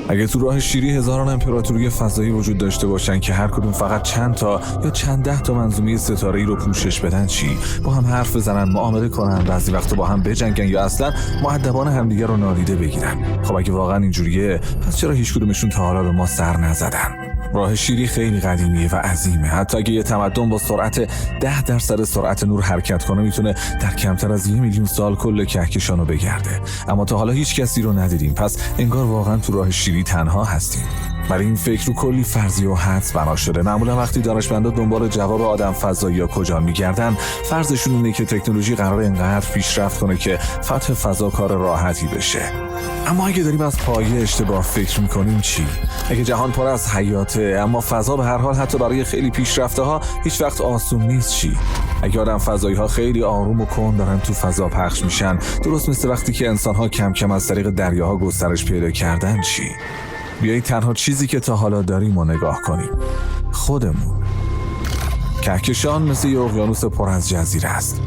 اگه تو راه شیری هزاران امپراتوری فضایی وجود داشته باشن که هر کدوم فقط چند تا یا چند ده تا منظومه ستاره‌ای رو پوشش بدن چی؟ با هم حرف بزنن، معامله کنن، بعضی وقتا با هم بجنگن یا اصلا مؤدبانه همدیگه رو نادیده بگیرن. خب اگه واقعا اینجوریه، پس چرا هیچ کدومشون تا حالا به ما سر نزدن؟ راه شیری خیلی قدیمیه و عظیمه. حتی اگه یه تمدن با سرعت 10% سرعت نور حرکت کنه، میتونه در کمتر از 1,000,000 سال کل کهکشان رو بگرده. اما تا حالا هیچ کسی رو ندیدیم، پس انگار واقعا تو راه شیری تنها هستیم. برای این فکر رو کلی فرضیه و حدس بنا شده. معمولا وقتی دانشمندا دنبال جواب آدم فضایی‌ها کجا میگردن، فرضشون اینه که تکنولوژی قراره انقدر پیشرفت کنه که فتح فضا کار راحتی بشه. اما اگه داریم از پایه اشتباه فکر میکنیم چی؟ اگه جهان پر از حیاته اما فضا به هر حال حتی برای خیلی پیشرفته ها هیچ وقت آسون نیست چی؟ اگه آدم فضایی ها خیلی آروم و کند دارن تو فضا پخش میشن، درست مثل وقتی که انسان ها کم کم از طریق دریاها گسترش پیدا کردن چی؟ بیایید تنها چیزی که تا حالا داریم رو نگاه کنیم. خودمون. کهکشان مثل یه اقیانوس پر از جزیره است.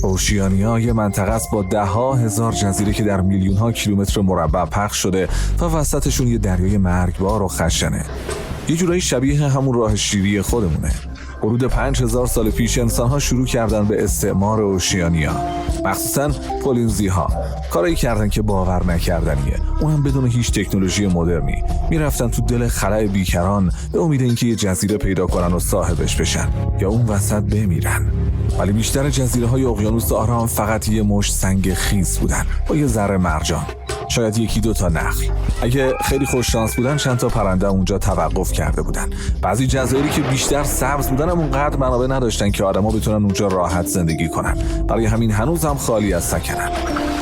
اوشیانیا یه منطقه است با 10,000 جزیره که در میلیون‌ها کیلومتر مربع پخش شده و وسطشون یه دریای مرگبار و خشنه. یه جورایی شبیه همون راه شیری خودمونه. حدود 5,000 سال پیش انسان‌ها شروع کردن به استعمار اوشیانیا، مخصوصاً پولینزی‌ها. کارایی کردن که باور نکردنیه، اونم بدون هیچ تکنولوژی مدرنی. میرفتن تو دل خلأ بیکران به امید اینکه یه جزیره پیدا کنن و صاحبش بشن یا اون وسط بمیرن. ولی بیشتر جزیره‌های اقیانوس آرام فقط یه مشت سنگ خیس بودن با یه ذره مرجان، شاید 1-2 تا نخل. اگه خیلی خوش شانس بودن چند تا پرنده اونجا توقف کرده بودن. بعضی جزایری که بیشتر سبز بودن هم اونقدر منابع نداشتن که آدما بتونن اونجا راحت زندگی کنن. برای همین هنوز هم خالی از سکنن.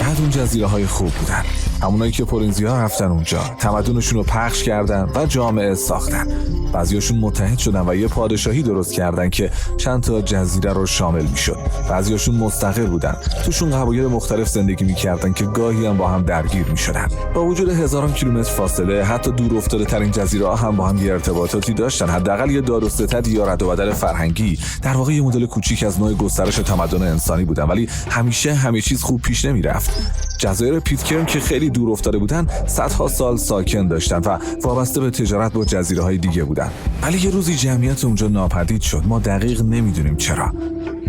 بعد اون جزیره‌های خوب بودن، همونایی که پولینزی‌ها رفتن اونجا، تمدنشون رو پخش کردن و جامعه ساختن. بعضیاشون متحد شدن و یه پادشاهی درست کردن که چند تا جزیره رو شامل میشد. بعضیاشون مستقل بودن، توشون قبایل مختلف زندگی میکردن که گاهی هم با هم درگیر میشدن. با وجود هزاران کیلومتر فاصله، حتی دور افتاده ترین جزیره‌ها هم با هم یه ارتباطاتی داشتن. حداقل یه داد و ستد یا رد و بدل فرهنگی. در واقع یه مدل کوچیک از نوع گسترش تمدن انسانی بودن، ولی همیشه همه چیز خوب پیش نمیرفت. جزایر پیتکرن که خیلی دور افتاده بودن، صدها سال ساکن داشتن و وابسته به تجارت با جزیره‌های دیگه بودن. ولی یه روزی جمعیت اونجا ناپدید شد. ما دقیق نمیدونیم چرا.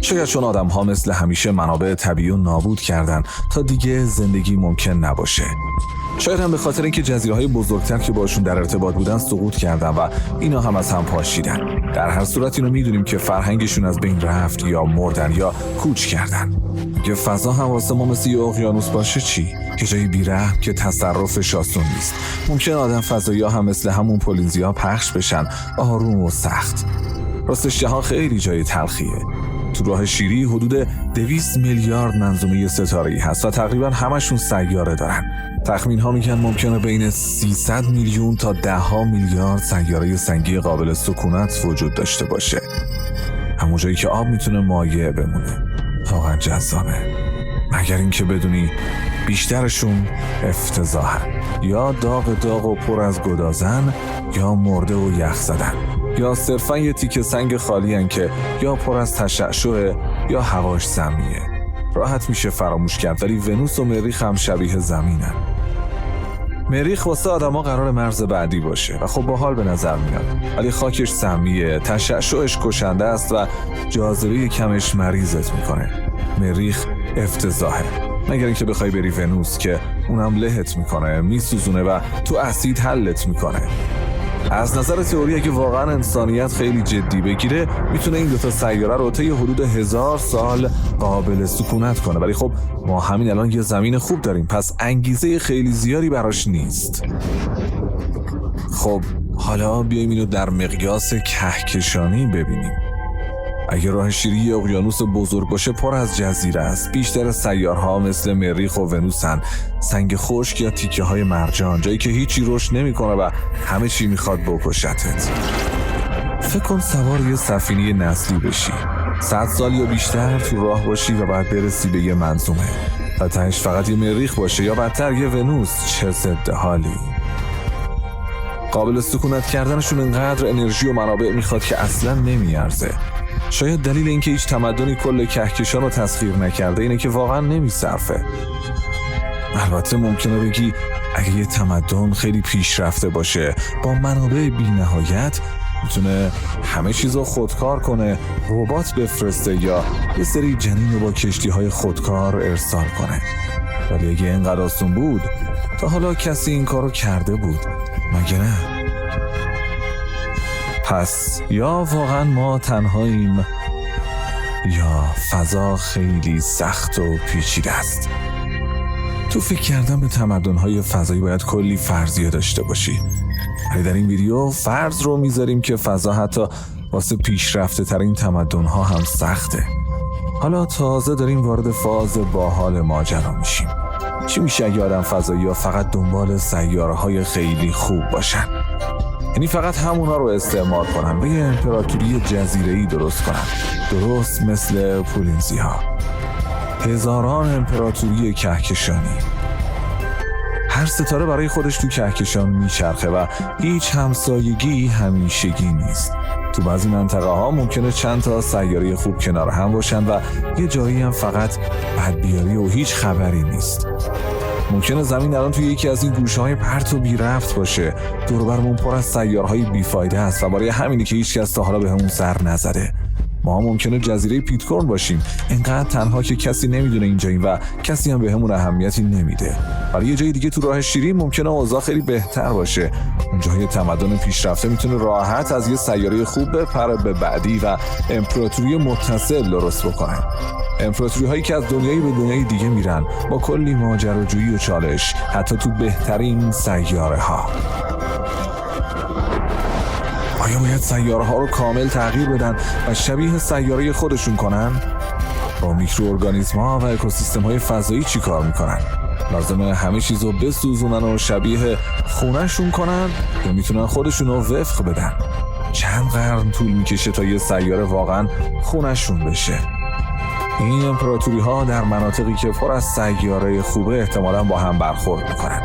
شاید چون آدم‌ها مثل همیشه منابع طبیعی رو نابود کردن تا دیگه زندگی ممکن نباشه. شاید هم به خاطر اینکه جزیره‌های بزرگتر که باشون در ارتباط بودن سقوط کردن و اینا هم از هم پاشیدن. در هر صورت اینو میدونیم که فرهنگشون از بین رفت یا مردن یا کوچ کردن. یه فضا هم واسه ما مثل یه اقیانوس باشه چی؟ که جایی بی‌رحم که تصرفش آسون نیست. ممکن آدم فضایی‌ها هم مثل همون پولینزی‌ها پخش بشن، آروم و سخت. راستش جهان خیلی جای تلخیه. تو راه شیری حدود 200 میلیارد منظومه ستاره‌ای هست و تقریبا همشون سیاره دارن. تخمین ها میگن ممکنه بین 300 میلیون تا 10 میلیارد سیاره سنگی قابل سکونت وجود داشته باشه. همون جایی که آب میتونه مایع بمونه. واقعا جذابه. مگر اینکه بدونی بیشترشون افتضاحن، یا داغ و پر از گدازن، یا مرده و یخ زدن، یا صرفا یه تیکه سنگ خالی هن که یا پر از تشعشع یا هواش سمیه. راحت میشه فراموش کرد، ولی ونوس و مریخ هم شبیه زمینن. مریخ واسه آدما قرار مرز بعدی باشه و خب باحال به نظر میاد، ولی خاکش سمیه، تشعشعش کشنده است و جاذبه کمش مریضت میکنه. مریخ افتضاحه، مگر اینکه بخوای بری ونوس که اونم لهت میکنه، میسوزونه و تو اسید حلت میکنه. از نظر تئوری اگه واقعا انسانیت خیلی جدی بگیره، میتونه این دوتا سیاره رو طی حدود 1000 سال قابل سکونت کنه. ولی خب ما همین الان یه زمین خوب داریم، پس انگیزه خیلی زیادی براش نیست. خب حالا بیاییم اینو در مقیاس کهکشانی ببینیم. اگه راه شیری اقیانوس بزرگ باشه، پر از جزیره است. بیشتر سیارها مثل مریخ و ونوسن، سنگ خشک یا تیکه های مرجان، جایی که هیچی رشد نمیکنه و همه چی میخواد بکشتت. فکر کن سوار یه سفینه نسلی بشی، 100 سال یا بیشتر تو راه باشی و بعد برسی به یه منظومه و تهش فقط یه مریخ باشه یا بدتر یه ونوس. چه ضد حالی. قابل سکونت کردنشون انقدر انرژی و منابع میخواد که اصلا نمیارزه. شاید دلیل اینکه هیچ تمدنی کل کهکشان رو تسخیر نکرده اینه که واقعا نمیصرفه. البته ممکنه بگی اگه یه تمدن خیلی پیشرفته باشه با منابع بی‌نهایت، میتونه همه چیزو خودکار کنه، ربات بفرسته یا یه سری جنین رو با کشتی‌های خودکار ارسال کنه. ولی اگه اینقدر آسون بود تا حالا کسی این کارو کرده بود، مگه نه؟ پس یا واقعا ما تنهاییم یا فضا خیلی سخت و پیچیده است. تو فکر کردن به تمدن‌های فضایی باید کلی فرضیه داشته باشی، ولی در این ویدیو فرض رو میذاریم که فضا حتی واسه پیشرفته ترین تمدن‌ها هم سخته. حالا تازه داریم وارد فاز باحال ماجرا میشیم. چی میشه اگه آدم فضایی‌ها فقط دنبال سیاره‌های خیلی خوب باشن؟ یعنی فقط همونا رو استعمار کنن و یه امپراتوری جزیره‌ای درست کنن، درست مثل پولینزی‌ها. هزاران امپراتوری کهکشانی. هر ستاره برای خودش تو کهکشان میچرخه و هیچ همسایگی همیشگی نیست. تو بعضی منطقه ها ممکنه چند تا سیاره خوب کنار هم باشن و یه جایی هم فقط بدبیاری و هیچ خبری نیست. ممکنه زمین الان توی یکی از این گوشه‌های پرت و بی رفت باشه، دور و برمون پر از سیاره‌های بیفایده است و برای همینه که هیچ کس تا حالا بهمون سر نزده. ما ممکنه جزیره پیتکورن باشیم، اینقدر تنها که کسی نمیدونه اینجاییم و کسی هم بهمون اهمیتی نمیده. ولی یه جای دیگه تو راه شیرین ممکنه اوضاع خیلی بهتر باشه. اونجا یه تمدن پیشرفته میتونه راحت از یه سیاره خوب بپره به بعدی و امپراتوری متصل درست بکنه. امپراتوری هایی که از دنیایی به دنیای دیگه میرن با کلی ماجراجویی و چالش، حتی تو بهترین سیاره ها. آیا باید سیاره ها رو کامل تغییر بدن و شبیه سیاره خودشون کنن؟ با میکروارگانیسم ها و اکوسیستم های فضایی چی کار میکنن؟ لازمه همه چیز رو بسوزونن و شبیه خونهشون کنن یا میتونن خودشون رو وفق بدن؟ چند قرن طول میکشه تا یه سیاره واقعا خونهشون بشه؟ این امپراتوری ها در مناطقی که پر از سیاره خوبه احتمالاً با هم برخورد میکنن.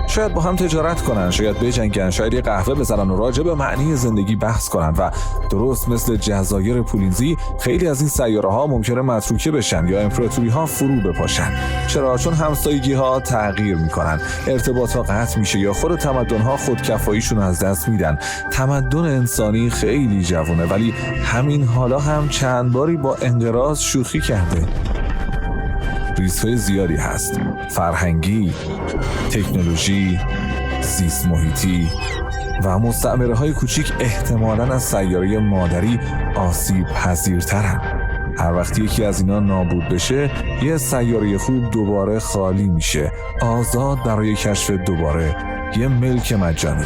شاید با هم تجارت کنن، شاید بجنگن، شاید یه قهوه بزنن و راجع به معنی زندگی بحث کنن و درست مثل جزایر پولینزی خیلی از این سیاره ها ممکنه متروکه بشن یا امپراتوری ها فرو بپاشن. چرا؟ چون همسایگی ها تغییر میکنن، ارتباط ها قطع میشه یا خود تمدن ها خودکفاییشون از دست میدن. تمدن انسانی خیلی جوونه ولی همین حالا هم چند باری با انقراض شوخی کرده. ریسک‌های زیادی هست: فرهنگی، تکنولوژی، زیست محیطی و مستعمره‌های کوچیک احتمالاً از سیاره مادری آسیب پذیرترن. هر وقت یکی از اینا نابود بشه، یه سیاره خوب دوباره خالی میشه، آزاد برای کشف دوباره، یه ملک مجانی.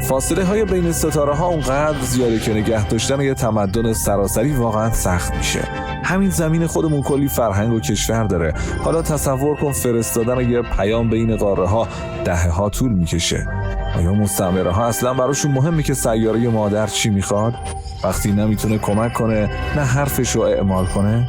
فاصله های بین ستاره ها اونقدر زیاده که نگه داشتن یه تمدن سراسری واقعا سخت میشه. همین زمین خودمون کلی فرهنگ و کشور داره. حالا تصور کن فرستادن یه پیام بین قاره ها دهه ها طول میکشه. آیا مستعمره ها اصلا براشون مهمه که سیاره مادر چی میخواد؟ وقتی نمیتونه کمک کنه، نه حرفش رو اعمال کنه؟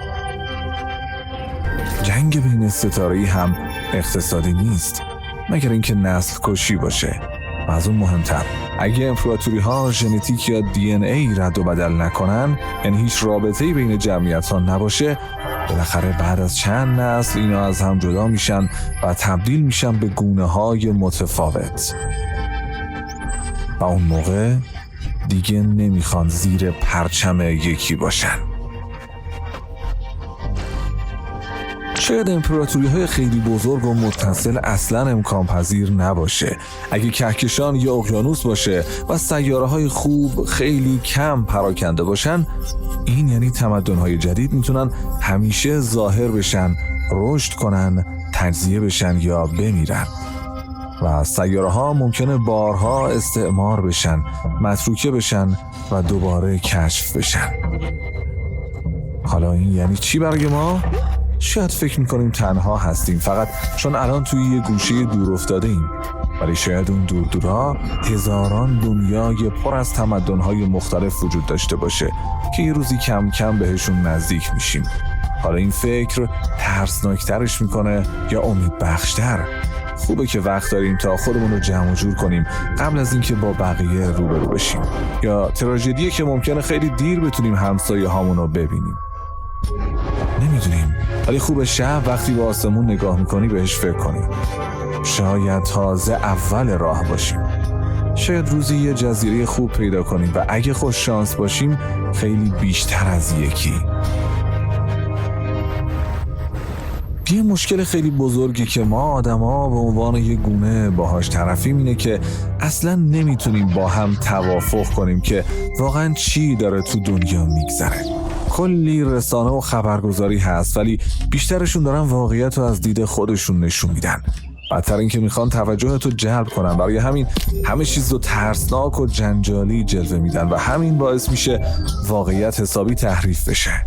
جنگ بین ستاره‌ای هم اقتصادی نیست، مگر اینکه نسل کشی باشه. و از اون مهمتر، اگه امپراتوری ها ژنتیک یا دی ان ای رد و بدل نکنن، یعنی هیچ رابطه‌ای بین جمعیت ها نباشه، بالاخره بعد از چند نسل اینا از هم جدا میشن و تبدیل میشن به گونه های متفاوت. و اون موقع دیگه نمیخوان زیر پرچم یکی باشن. شاید امپراتوری‌های خیلی بزرگ و متصل اصلاً امکان پذیر نباشه. اگه کهکشان یا اقیانوس باشه و سیاره‌های خوب خیلی کم پراکنده باشن، این یعنی تمدن‌های جدید میتونن همیشه ظاهر بشن، رشد کنن، تجزیه بشن یا بمیرن. و سیاره‌ها ممکنه بارها استعمار بشن، متروکه بشن و دوباره کشف بشن. حالا این یعنی چی برای ما؟ شاید فکر میکنیم تنها هستیم فقط چون الان توی یه گوشه دور افتاده ایم، ولی شاید اون دورها هزاران دنیای پر از تمدن‌های مختلف وجود داشته باشه که یه روزی کم کم بهشون نزدیک میشیم. حالا این فکر ترسناکترش میکنه یا امید بخشتر؟ خوبه که وقت داریم تا خودمون رو جمع جور کنیم قبل از اینکه با بقیه روبرو بشیم، یا تراژدیه که ممکنه خیلی دیر بتونیم همسایه هامون رو ببینیم. نمیدونیم ولی خوب شب وقتی به آسمون نگاه میکنی بهش فکر کنی. شاید تازه اول راه باشیم. شاید روزی یه جزیره خوب پیدا کنیم و اگه خوش شانس باشیم خیلی بیشتر از یکی. یه مشکل خیلی بزرگی که ما آدما به عنوان یه گونه باهاش طرفیم اینه که اصلا نمیتونیم با هم توافق کنیم که واقعا چی داره تو دنیا میگذره. کلی رسانه و خبرگزاری هست ولی بیشترشون دارن واقعیت رو از دید خودشون نشون میدن. بدتر این که میخوان توجهت رو جلب کنن، برای همین همه چیز رو ترسناک و جنجالی جلوه میدن و همین باعث میشه واقعیت حسابی تحریف بشه.